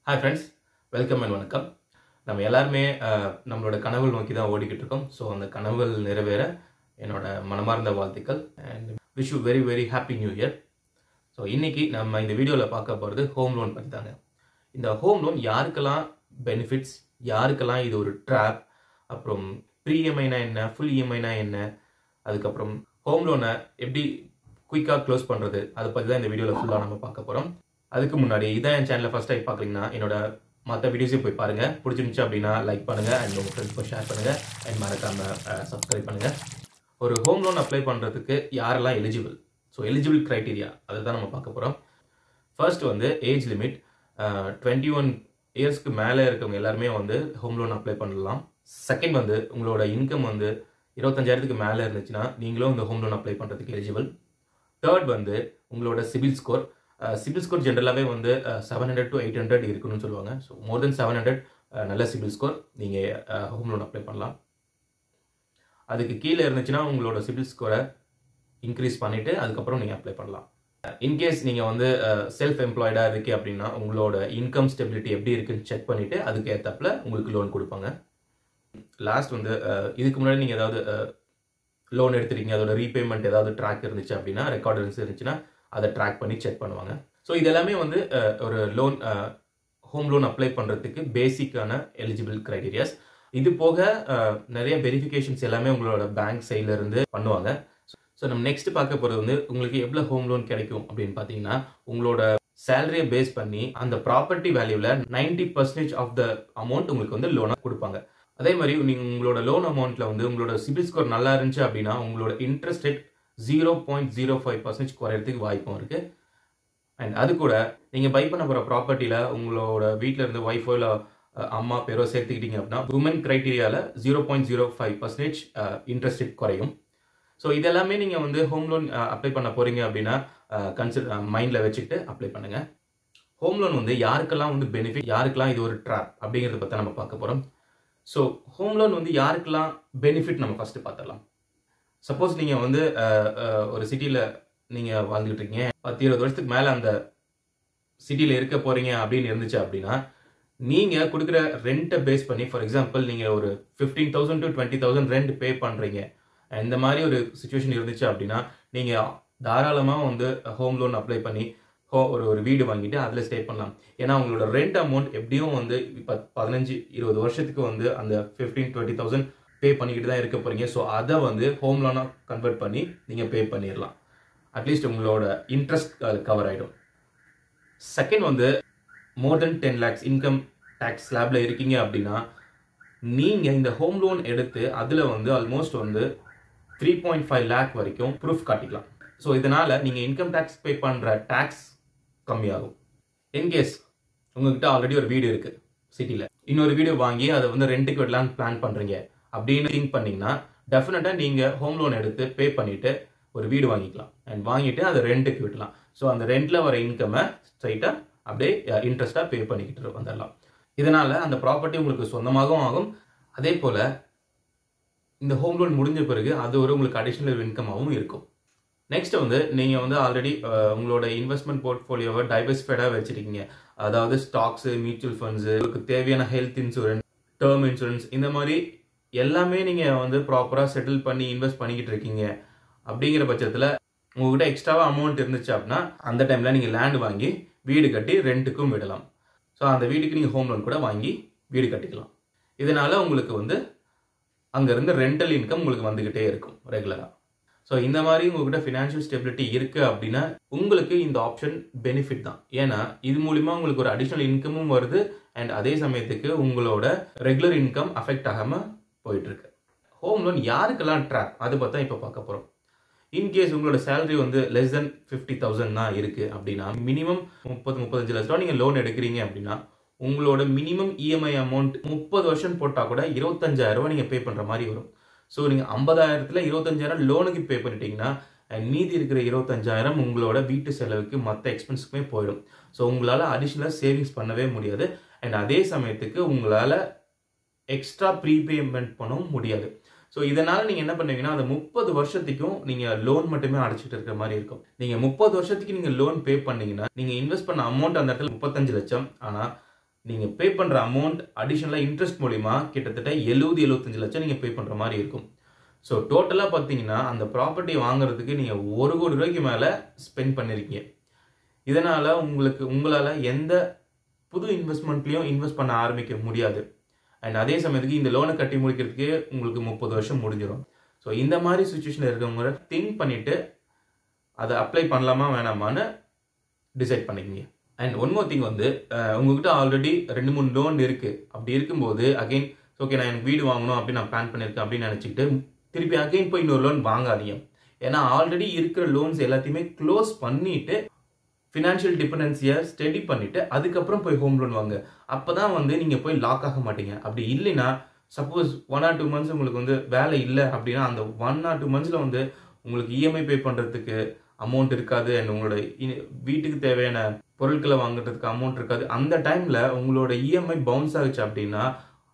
Hi friends, welcome and வணக்கம். நம்ம எல்லாருமே நம்மளோட கனவுகள் நோக்கி தான் ஓடிக்கிட்டு இருக்கோம். ஸோ அந்த கனவுகள் நிறைவேற என்னோட மனமார்ந்த வாழ்த்துக்கள் and wish you very very happy new year. So இன்னைக்கு நம்ம இந்த வீடியோவில் பார்க்க போகிறது ஹோம் லோன் பற்றி தாங்க. இந்த ஹோம் லோன் யாருக்கெல்லாம் பெனிஃபிட்ஸ், யாருக்கெல்லாம் இது ஒரு ட்ராப், அப்புறம் ப்ரீ இஎம்ஐனா என்ன, ஃபுல் இஎம்ஐனா என்ன, அதுக்கப்புறம் ஹோம் லோனை எப்படி குயிக்காக க்ளோஸ் பண்ணுறது, அதை பற்றி தான் இந்த வீடியோவில் ஃபுல்லாக நம்ம பார்க்க போகிறோம். அதுக்கு முன்னாடி இதான் என் சேனலை ஃபர்ஸ்ட் டைம் பார்க்குறீங்கன்னா என்னோட மற்ற வீடியோஸையும் போய் பாருங்கள். பிடிச்சிருந்துச்சு அப்படின்னா லைக் பண்ணுங்கள் அண்ட் உங்கள் ஃப்ரெண்ட்ஸ்க்கும் ஷேர் பண்ணுங்கள் அண்ட் மறக்காமல் சப்ஸ்கிரைப் பண்ணுங்கள். ஒரு ஹோம் லோன் அப்ளை பண்ணுறதுக்கு யாரெல்லாம் எலிஜிபிள், ஸோ எலிஜிபிள் க்ரைட்டீரியா அதை தான் நம்ம பார்க்க போகிறோம். ஃபர்ஸ்ட் வந்து ஏஜ் லிமிட் 21 இயர்ஸ்க்கு மேலே இருக்கவங்க எல்லாருமே வந்து ஹோம் லோன் அப்ளை பண்ணலாம். செகண்ட் வந்து உங்களோட இன்கம் வந்து 25,000க்கு மேலே இருந்துச்சுன்னா நீங்களும் இந்த ஹோம் லோன் அப்ளை பண்ணுறதுக்கு எலிஜிபிள். தேர்ட் வந்து உங்களோட சிபில் ஸ்கோர். சிபில் ஸ்கோர் ஜென்ரலாகவே வந்து 700 to 800 இருக்குன்னு சொல்லுவாங்க. ஸோ மோர் தென் 700 நல்ல சிபில் ஸ்கோர் நீங்கள் ஹோம் லோன் அப்ளை பண்ணலாம். அதுக்கு கீழே இருந்துச்சுன்னா உங்களோட சிபில் ஸ்கோரை இன்க்ரீஸ் பண்ணிவிட்டு அதுக்கப்புறம் நீங்கள் அப்ளை பண்ணலாம். இன்கேஸ் நீங்கள் வந்து செல்ஃப் எம்ப்ளாய்டாக இருக்கு அப்படின்னா உங்களோட இன்கம் ஸ்டெபிலிட்டி எப்படி இருக்குன்னு செக் பண்ணிவிட்டு அதுக்கு ஏற்றப்பில் உங்களுக்கு லோன் கொடுப்பாங்க. லாஸ்ட் வந்து இதுக்கு முன்னாடி நீங்கள் ஏதாவது லோன் எடுத்துருக்கீங்க, அதோட ரீபேமெண்ட் ஏதாவது ட்ராக் இருந்துச்சு அப்படின்னா, ரெக்கார்டு இருந்துச்சுன்னா அதை ட்ராக் பண்ணி செக் பண்ணுவாங்க. ஸோ இதெல்லாமே வந்து ஒரு லோன் ஹோம் லோன் அப்ளை பண்ணுறதுக்கு பேசிக்கான எலிஜிபிள் க்ரைட்டீரியாஸ். இது போக நிறைய வெரிஃபிகேஷன்ஸ் எல்லாமே உங்களோட பேங்க் சைட்லேருந்து பண்ணுவாங்க. ஸோ நம்ம நெக்ஸ்ட் பார்க்க போகிறது வந்து உங்களுக்கு எவ்வளோ ஹோம் லோன் கிடைக்கும் அப்படின்னு பார்த்தீங்கன்னா, உங்களோட சேலரியை பேஸ் பண்ணி அந்த ப்ராப்பர்ட்டி வேல்யூவில் 90% ஆஃப் த அமௌண்ட் உங்களுக்கு வந்து லோனாக கொடுப்பாங்க. அதே மாதிரி நீங்கள் உங்களோட லோன் அமௌண்ட்டில் வந்து உங்களோட சிபில் ஸ்கோர் நல்லா இருந்துச்சு அப்படின்னா உங்களோட இன்ட்ரெஸ்ட் ரேட் 0.05% குறையிறதுக்கு வாய்ப்பும் இருக்குது. அண்ட் அது கூட நீங்கள் பை பண்ண போகிற ப்ராப்பர்ட்டியில் உங்களோட வீட்டில் இருந்து ஒய்ஃபோ இல்லை அம்மா பேரோ சேர்த்துக்கிட்டீங்க அப்படின்னா உமன் க்ரைட்டீரியாவில் 0.05% இன்ட்ரெஸ்ட் ரேட் குறையும். ஸோ இதெல்லாமே நீங்கள் வந்து ஹோம் லோன் அப்ளை பண்ண போகிறீங்க அப்படின்னா மைண்டில் வச்சுக்கிட்டு அப்ளை பண்ணுங்கள். ஹோம் லோன் வந்து யாருக்கெல்லாம் வந்து பெனிஃபிட், யாருக்கெல்லாம் இது ஒரு ட்ராப் அப்படிங்கிறத பற்றி நம்ம பார்க்க போகிறோம். ஸோ ஹோம் லோன் வந்து யாருக்கெல்லாம் பெனிஃபிட் நம்ம ஃபஸ்ட்டு பார்த்துடலாம். சப்போஸ் நீங்கள் வந்து ஒரு சிட்டியில் நீங்கள் வாழ்ந்துகிட்டு இருக்கீங்க, 10-20 வருஷத்துக்கு மேலே அந்த சிட்டியில் இருக்க போகிறீங்க அப்படின்னு இருந்துச்சு அப்படின்னா நீங்கள் கொடுக்குற ரெண்ட்டை பேஸ் பண்ணி, ஃபார் எக்ஸாம்பிள் நீங்கள் ஒரு 15,000 to 20,000 ரெண்ட் பே பண்ணுறீங்க, இந்த மாதிரி ஒரு சுச்சுவேஷன் இருந்துச்சு அப்படின்னா நீங்கள் தாராளமாக வந்து ஹோம் லோன் அப்ளை பண்ணி ஒரு வீடு வாங்கிட்டு அதில் ஸ்டே பண்ணலாம். ஏன்னா உங்களோட ரெண்ட் அமௌண்ட் எப்படியும் வந்து இப்போ 15-20 வருஷத்துக்கு வந்து அந்த 15-20,000 பே பண்ணிக்கிட்டு தான் இருக்க போகிறீங்க. ஸோ அதை வந்து ஹோம் லோனாக கன்வெர்ட் பண்ணி நீங்கள் பே பண்ணிடலாம். அட்லீஸ்ட் உங்களோட இன்ட்ரெஸ்ட் கவர் ஆகிடும். செகண்ட் வந்து மோர் தென் 10 lakhs இன்கம் டேக்ஸ் ஸ்லாப்ல இருக்கீங்க அப்படின்னா நீங்கள் இந்த ஹோம் லோன் எடுத்து அதில் வந்து ஆல்மோஸ்ட் வந்து 3.5 lakh வரைக்கும் ப்ரூஃப் காட்டிக்கலாம். ஸோ இதனால் நீங்கள் இன்கம் டேக்ஸ் பே பண்ணுற டேக்ஸ் கம்மியாகும். இன்கேஸ் உங்ககிட்ட ஆல்ரெடி ஒரு வீடு இருக்குது சிட்டியில், இன்னொரு வீடு வாங்கி அதை வந்து ரெண்ட்டுக்கு விடலான்னு பிளான் பண்ணுறீங்க அப்படின்னு திங்க் பண்ணிங்கன்னா டெஃபினட்டாக நீங்கள் ஹோம் லோன் எடுத்து பே பண்ணிவிட்டு ஒரு வீடு வாங்கிக்கலாம் அண்ட் வாங்கிட்டு அதை ரெண்ட்டுக்கு விடலாம். ஸோ அந்த ரெண்டில் வர இன்கம்மை ஸ்ட்ரைட்டாக அப்படியே இன்ட்ரெஸ்ட்டாக பே பண்ணிக்கிட்டு வந்துடலாம். இதனால் அந்த ப்ராப்பர்ட்டி உங்களுக்கு சொந்தமாகவும் ஆகும். அதே போல் இந்த ஹோம் லோன் முடிஞ்ச பிறகு அது ஒரு உங்களுக்கு அடிஷ்னல் இன்கமாகவும் இருக்கும். நெக்ஸ்ட் வந்து நீங்கள் வந்து ஆல்ரெடி உங்களோட இன்வெஸ்ட்மெண்ட் போர்ட்ஃபோலியோவை டைவர்சிஃபைடாக வச்சுருக்கீங்க. அதாவது ஸ்டாக்ஸு, மியூச்சுவல் ஃபண்ட்ஸு, உங்களுக்கு தேவையான ஹெல்த் இன்சூரன்ஸ், டேர்ம் இன்சூரன்ஸ், இந்த மாதிரி எல்லாமே நீங்கள் வந்து ப்ராப்பராக செட்டில் பண்ணி இன்வெஸ்ட் பண்ணிக்கிட்டு இருக்கீங்க. அப்படிங்கிற பட்சத்தில் உங்கள்கிட்ட எக்ஸ்ட்ராவாக அமௌண்ட் இருந்துச்சு அப்படின்னா அந்த டைமில் நீங்கள் லேண்ட் வாங்கி வீடு கட்டி ரெண்ட்டுக்கும் விடலாம். ஸோ அந்த வீட்டுக்கு நீங்கள் ஹோம் லோன் கூட வாங்கி வீடு கட்டிக்கலாம். இதனால் உங்களுக்கு வந்து அங்கேருந்து ரெண்டல் இன்கம் உங்களுக்கு வந்துக்கிட்டே இருக்கும் ரெகுலராக. ஸோ இந்த மாதிரி உங்கள்கிட்ட ஃபினான்ஷியல் ஸ்டெபிலிட்டி இருக்குது அப்படின்னா உங்களுக்கு இந்த ஆப்ஷன் பெனிஃபிட் தான். ஏன்னா இது மூலிமா உங்களுக்கு ஒரு அடிஷ்னல் இன்கமும் வருது அண்ட் அதே சமயத்துக்கு உங்களோட ரெகுலர் இன்கம் அஃபெக்ட் ஆகாமல் போயிட்டுருக்கு. ஹோம் லோன் யாருக்கெல்லாம் ட்ராப் அதை பார்த்தா இப்போ பார்க்க போகிறோம். இன்கேஸ் உங்களோட சேலரி வந்து லெஸ் தென் 50,000 தான் இருக்குது அப்படின்னா மினிமம் 30-35 லட்சம் ரூபா நீங்கள் லோன் எடுக்கிறீங்க அப்படின்னா உங்களோட மினிமம் இஎம்ஐ அமௌண்ட் 30 வருஷம் போட்டால் கூட 25,000 ரூபா நீங்கள் பே பண்ணுற மாதிரி வரும். ஸோ நீங்கள் 50,000ல் 25,000 லோனுக்கு பே பண்ணிட்டீங்கன்னா மீதி இருக்கிற 25,000 உங்களோட வீட்டு செலவுக்கு மற்ற எக்ஸ்பென்ஸுக்குமே போயிடும். ஸோ உங்களால் அடிஷ்னலாக சேவிங்ஸ் பண்ணவே முடியாது அண்ட் அதே சமயத்துக்கு உங்களால் எக்ஸ்ட்ரா ப்ரீபேமெண்ட் பண்ணவும் முடியாது. ஸோ இதனால் நீங்கள் என்ன பண்ணுவீங்கன்னா அந்த 30 வருஷத்துக்கும் நீங்கள் லோன் மட்டுமே அடைச்சிட்டு இருக்கிற மாதிரி இருக்கும். நீங்கள் 30 வருஷத்துக்கு நீங்கள் லோன் பே பண்ணீங்கன்னா நீங்கள் இன்வெஸ்ட் பண்ண அமௌண்ட் அந்த இடத்துல 35 லட்சம். ஆனால் நீங்கள் பே பண்ணுற அமௌண்ட் அடிஷனலாக இன்ட்ரெஸ்ட் மூலிமா கிட்டத்தட்ட 70-75 லட்சம் நீங்கள் பே பண்ணுற மாதிரி இருக்கும். ஸோ டோட்டலாக பார்த்தீங்கன்னா அந்த ப்ராப்பர்ட்டி வாங்குறதுக்கு நீங்கள் 1 கோடி ரூபாய்க்கு மேலே ஸ்பெண்ட் பண்ணியிருக்கீங்க. இதனால் உங்களால் எந்த புது இன்வெஸ்ட்மெண்ட்லேயும் இன்வெஸ்ட் பண்ண ஆரம்பிக்க முடியாது. அண்ட் அதே சமயத்துக்கு இந்த லோனை கட்டி முடிக்கிறதுக்கு உங்களுக்கு 30 வருஷம் முடிஞ்சிடும். ஸோ இந்த மாதிரி சுச்சுவேஷனில் இருக்கவங்க திங்க் பண்ணிவிட்டு அதை அப்ளை பண்ணலாமா வேணாமான்னு டிசைட் பண்ணிக்கிங்க. அண்ட் ஒன் மோர் திங் வந்து உங்ககிட்ட ஆல்ரெடி 2-3 லோன் இருக்குது. அப்படி இருக்கும்போது அகெயின் ஓகே நான் எனக்கு வீடு வாங்கணும் அப்படின்னு நான் பிளான் பண்ணியிருக்கேன் அப்படின்னு நினச்சிக்கிட்டு திருப்பி அகெயின் போய் இன்னொரு லோன் வாங்காதீங்க. ஏன்னா ஆல்ரெடி இருக்கிற லோன்ஸ் எல்லாத்தையுமே க்ளோஸ் பண்ணிவிட்டு ஃபினான்ஷியல் டிபெண்டன்சியை ஸ்டடி பண்ணிவிட்டு அதுக்கப்புறம் போய் ஹோம் லோன் வாங்க. அப்போ தான் வந்து நீங்கள் போய் லாக் ஆக மாட்டீங்க. அப்படி இல்லைன்னா சப்போஸ் 1 or 2 months உங்களுக்கு வந்து வேலை இல்லை அப்படின்னா அந்த 1 or 2 monthsல வந்து உங்களுக்கு இஎம்ஐ பே பண்ணுறதுக்கு அமௌண்ட் இருக்காது. அண்ட் உங்களோட வீட்டுக்கு தேவையான பொருட்களை வாங்குறதுக்கு அமௌண்ட் இருக்காது. அந்த டைமில் உங்களோட இஎம்ஐ பவுன்ஸ் ஆகுச்சு அப்படின்னா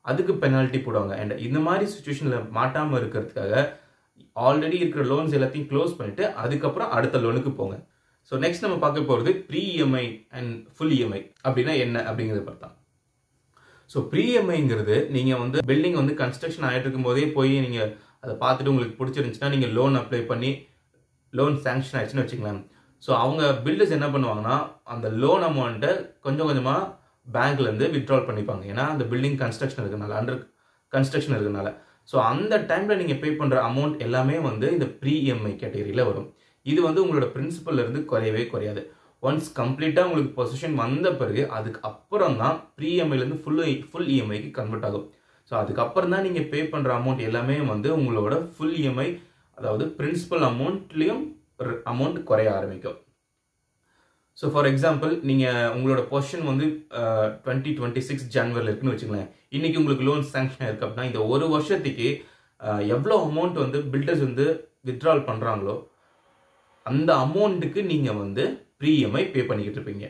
அதுக்கு பெனால்ட்டி போடுவாங்க. அண்ட் இந்த மாதிரி சுச்சுவேஷனில் மாட்டாமல் இருக்கிறதுக்காக ஆல்ரெடி இருக்கிற லோன்ஸ் எல்லாத்தையும் க்ளோஸ் பண்ணிவிட்டு அதுக்கப்புறம் அடுத்த லோனுக்கு போங்க. ஸோ நெக்ஸ்ட் நம்ம பார்க்க போகிறது pre EMI and full EMI அப்படின்னா என்ன அப்படிங்கிறத பார்த்தா. ஸோ ப்ரீ இஎம்ஐங்கிறது நீங்கள் வந்து பில்டிங் வந்து கன்ஸ்ட்ரக்ஷன் ஆகிட்டு இருக்கும் போதே போய் நீங்கள் அதை பார்த்துட்டு உங்களுக்கு பிடிச்சிருந்துச்சுன்னா நீங்கள் லோன் அப்ளை பண்ணி லோன் சேங்ஷன் ஆயிடுச்சுன்னு வச்சுக்கலாம். ஸோ அவங்க பில்டர்ஸ் என்ன பண்ணுவாங்கன்னா அந்த லோன் அமௌண்ட்டை கொஞ்சம் கொஞ்சமாக பேங்க்லேருந்து வித்ட்ரால் பண்ணிப்பாங்க. ஏன்னா அந்த பில்டிங் கன்ஸ்ட்ரக்ஷன் இருக்கிறனால அண்டர் கன்ஸ்ட்ரக்ஷன் இருக்கிறனால. ஸோ அந்த டைமில் நீங்கள் பே பண்ணுற அமௌண்ட் எல்லாமே வந்து இந்த ப்ரீ இஎம்ஐ கேட்டகரியில் வரும். இது வந்து உங்களோட பிரின்சிபல்லேருந்து குறையவே குறையாது. ஒன்ஸ் கம்ப்ளீட்டாக உங்களுக்கு பொசிஷன் வந்த பிறகு அதுக்கு அப்புறம் தான் ப்ரீ இஎம்ஐலேருந்து ஃபுல் இஎம்ஐக்கு கன்வெர்ட் ஆகும். ஸோ அதுக்கப்புறம் தான் நீங்கள் பே பண்ணுற அமௌண்ட் எல்லாமே வந்து உங்களோட ஃபுல் இஎம்ஐ அதாவது பிரின்சிபல் அமௌண்ட்லேயும் அமௌண்ட் குறைய ஆரம்பிக்கும். ஸோ ஃபார் எக்ஸாம்பிள் நீங்கள் உங்களோட பொசிஷன் வந்து 2026 ஜனவரியில் இருக்குன்னு வச்சுங்களேன். இன்றைக்கி உங்களுக்கு லோன் சேங்ஷன் இருக்குது அப்படின்னா இந்த ஒரு வருஷத்துக்கு எவ்வளோ அமௌண்ட் வந்து பில்டர்ஸ் வந்து வித்ட்ரால் பண்ணுறாங்களோ அந்த அமௌண்ட்டுக்கு நீங்கள் வந்து ப்ரீ இஎம்ஐ பே பண்ணிக்கிட்டு இருப்பீங்க.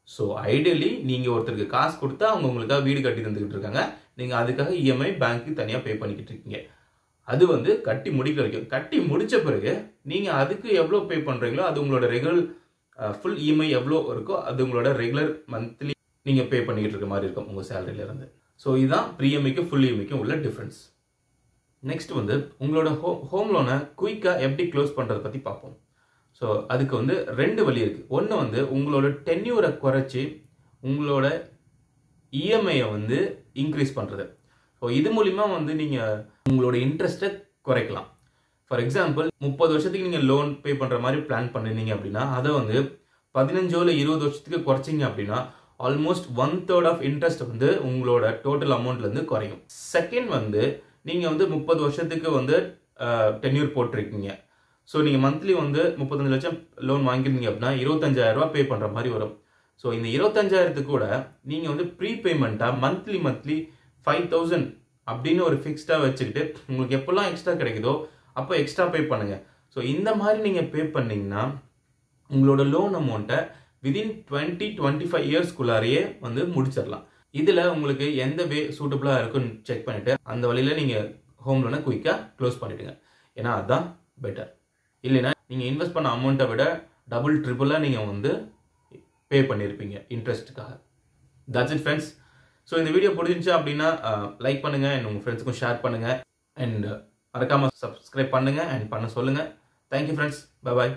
ஸோ ஐடியலி நீங்கள் ஒருத்தருக்கு காசு கொடுத்தா அவங்க உங்களுக்காக வீடு கட்டி தந்துக்கிட்டு இருக்காங்க. நீங்கள் அதுக்காக இஎம்ஐ பேங்க்கு தனியாக பே பண்ணிக்கிட்டு இருக்கீங்க. அது வந்து கட்டி முடிக்க வரைக்கும். கட்டி முடித்த பிறகு நீங்கள் அதுக்கு எவ்வளோ பே பண்ணுறீங்களோ அது உங்களோட ரெகுலர் ஃபுல் இஎம்ஐ எவ்வளோ இருக்கோ அது உங்களோட ரெகுலர் மந்த்லி நீங்கள் பே பண்ணிக்கிட்டு இருக்க மாதிரி இருக்கும் உங்கள் சேலரியிலேருந்து. ஸோ இதுதான் ப்ரீ இஎம்ஐக்கும் ஃபுல் இஎம்ஐக்கும் உள்ள டிஃப்ரென்ஸ். நெக்ஸ்ட் வந்து உங்களோட ஹோம் லோனை குயிக்காக எப்படி க்ளோஸ் பண்ணுறதை பற்றி பார்ப்போம். ஸோ அதுக்கு வந்து 2 வழி இருக்குது. ஒன்று வந்து உங்களோட டென்யூரை குறைச்சி உங்களோட இஎம்ஐயை வந்து இன்க்ரீஸ் பண்ணுறது. ஸோ இது மூலிமா வந்து நீங்கள் உங்களோட இன்ட்ரெஸ்ட்டை குறைக்கலாம். ஃபார் எக்ஸாம்பிள் 30 வருஷத்துக்கு நீங்கள் லோன் பே பண்ணுற மாதிரி பிளான் பண்ணிருந்தீங்க அப்படின்னா அதை வந்து 15 இல்லை 20 வருஷத்துக்கு குறைச்சிங்க அப்படின்னா ஆல்மோஸ்ட் 1/3 ஆஃப் இன்ட்ரெஸ்ட் வந்து உங்களோட டோட்டல் அமௌண்ட்லேருந்து குறையும். செகண்ட் வந்து நீங்கள் வந்து 30 வருஷத்துக்கு வந்து டென்யூர் போட்டிருக்கீங்க. ஸோ நீங்கள் மந்த்லி வந்து 35 லட்சம் லோன் வாங்கியிருந்தீங்க அப்படின்னா 25,000 ரூபா பே பண்ணுற மாதிரி வரும். ஸோ இந்த 25,000 கூட நீங்கள் வந்து ப்ரீபேமெண்ட்டாக மந்த்லி 5,000 அப்படின்னு ஒரு ஃபிக்ஸ்டாக வச்சுக்கிட்டு உங்களுக்கு எப்போல்லாம் எக்ஸ்ட்ரா கிடைக்குதோ அப்போ எக்ஸ்ட்ரா பே பண்ணுங்கள். ஸோ இந்த மாதிரி நீங்கள் பே பண்ணிங்கன்னா உங்களோட லோன் அமௌண்ட்டை விதின் 20-25 இயர்ஸ்க்குள்ளாரையே வந்து முடிச்சிடலாம். இதில் உங்களுக்கு எந்த வே சூட்டபுளாக இருக்குன்னு செக் பண்ணிவிட்டு அந்த வழியில் நீங்கள் ஹோம் லோனை குயிக்காக க்ளோஸ் பண்ணிவிடுங்க. ஏன்னா அதுதான் பெட்டர். இல்லைன்னா நீங்கள் இன்வெஸ்ட் பண்ண அமௌண்ட்டை விட டபுள் ட்ரிபிளாக நீங்கள் வந்து பே பண்ணியிருப்பீங்க இன்ட்ரெஸ்ட்டுக்காக. That's it friends. ஸோ இந்த வீடியோ பிடிச்சிருந்துச்சு அப்படின்னா லைக் பண்ணுங்கள் அண்ட் உங்கள் ஃப்ரெண்ட்ஸுக்கும் ஷேர் பண்ணுங்கள் அண்ட் மறக்காமல் சப்ஸ்கிரைப் பண்ணுங்கள் அண்ட் பண்ண சொல்லுங்கள். Thank you friends. Bye bye.